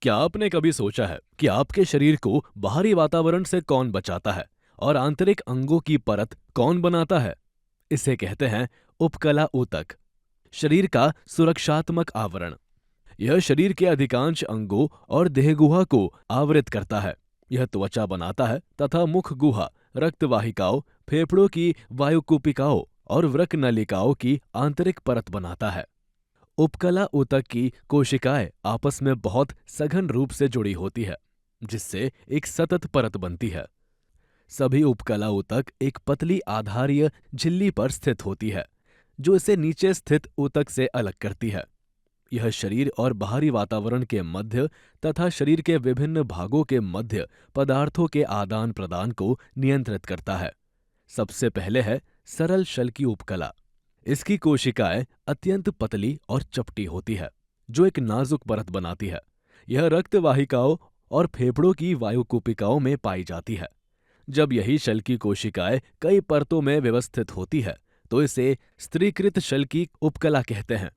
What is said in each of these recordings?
क्या आपने कभी सोचा है कि आपके शरीर को बाहरी वातावरण से कौन बचाता है और आंतरिक अंगों की परत कौन बनाता है? इसे कहते हैं उपकला ऊतक, शरीर का सुरक्षात्मक आवरण। यह शरीर के अधिकांश अंगों और देहगुहा को आवृत करता है। यह त्वचा बनाता है तथा मुख गुहा, रक्तवाहिकाओं, फेफड़ों की वायुकुपिकाओं और वृक्क नलिकाओं की आंतरिक परत बनाता है। उपकला ऊतक की कोशिकाएं आपस में बहुत सघन रूप से जुड़ी होती है, जिससे एक सतत परत बनती है। सभी उपकला ऊतक एक पतली आधारीय झिल्ली पर स्थित होती है, जो इसे नीचे स्थित ऊतक से अलग करती है। यह शरीर और बाहरी वातावरण के मध्य तथा शरीर के विभिन्न भागों के मध्य पदार्थों के आदान प्रदान को नियंत्रित करता है। सबसे पहले है सरल शल की उपकला। इसकी कोशिकाएं अत्यंत पतली और चपटी होती है, जो एक नाजुक परत बनाती है। यह रक्त वाहिकाओं और फेफड़ों की वायुकुपिकाओं में पाई जाती है। जब यही शल की कोशिकाएं कई परतों में व्यवस्थित होती है, तो इसे स्त्रीकृत शल की उपकला कहते हैं।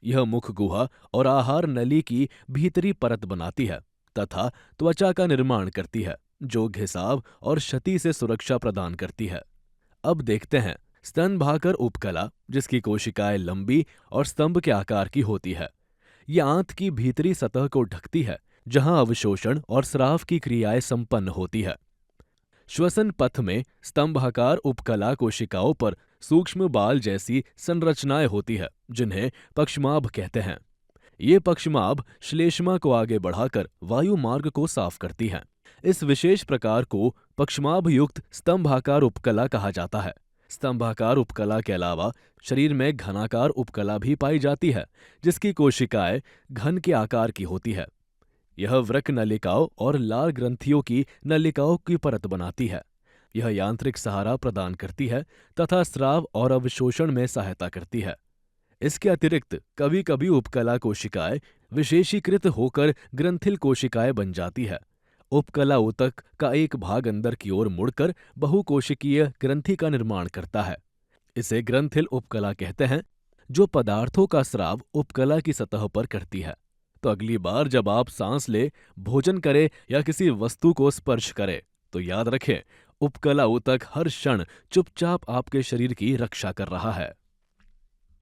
यह मुख गुहा और आहार नली की भीतरी परत बनाती है तथा त्वचा का निर्माण करती है, जो घिसाव और क्षति से सुरक्षा प्रदान करती है। अब देखते हैं स्तनभाकर उपकला, जिसकी कोशिकाएं लंबी और स्तंभ के आकार की होती है। यह आंत की भीतरी सतह को ढकती है, जहां अवशोषण और स्राव की क्रियाएं संपन्न होती है। श्वसन पथ में स्तंभाकार उपकला कोशिकाओं पर सूक्ष्म बाल जैसी संरचनाएं होती है, जिन्हें पक्षमाभ कहते हैं। ये पक्षमाभ श्लेष्मा को आगे बढ़ाकर वायु मार्ग को साफ करती हैं। इस विशेष प्रकार को पक्षमाभ युक्त स्तंभाकार उपकला कहा जाता है। स्तंभाकार उपकला के अलावा शरीर में घनाकार उपकला भी पाई जाती है, जिसकी कोशिकाएं घन के आकार की होती है। यह वृक्क नलिकाओं और लाल ग्रंथियों की नलिकाओं की परत बनाती है। यह यांत्रिक सहारा प्रदान करती है तथा स्राव और अवशोषण में सहायता करती है। इसके अतिरिक्त कभी कभी उपकला कोशिकाएं विशेषीकृत होकर ग्रंथिल कोशिकाएं बन जाती है। उपकला ऊतक का एक भाग अंदर की ओर मुड़कर बहुकोशिकीय ग्रंथि का निर्माण करता है। इसे ग्रंथिल उपकला कहते हैं, जो पदार्थों का स्राव उपकला की सतह पर करती है। तो अगली बार जब आप सांस ले, भोजन करें या किसी वस्तु को स्पर्श करें, तो याद रखें, उपकला ऊतक हर क्षण चुपचाप आपके शरीर की रक्षा कर रहा है।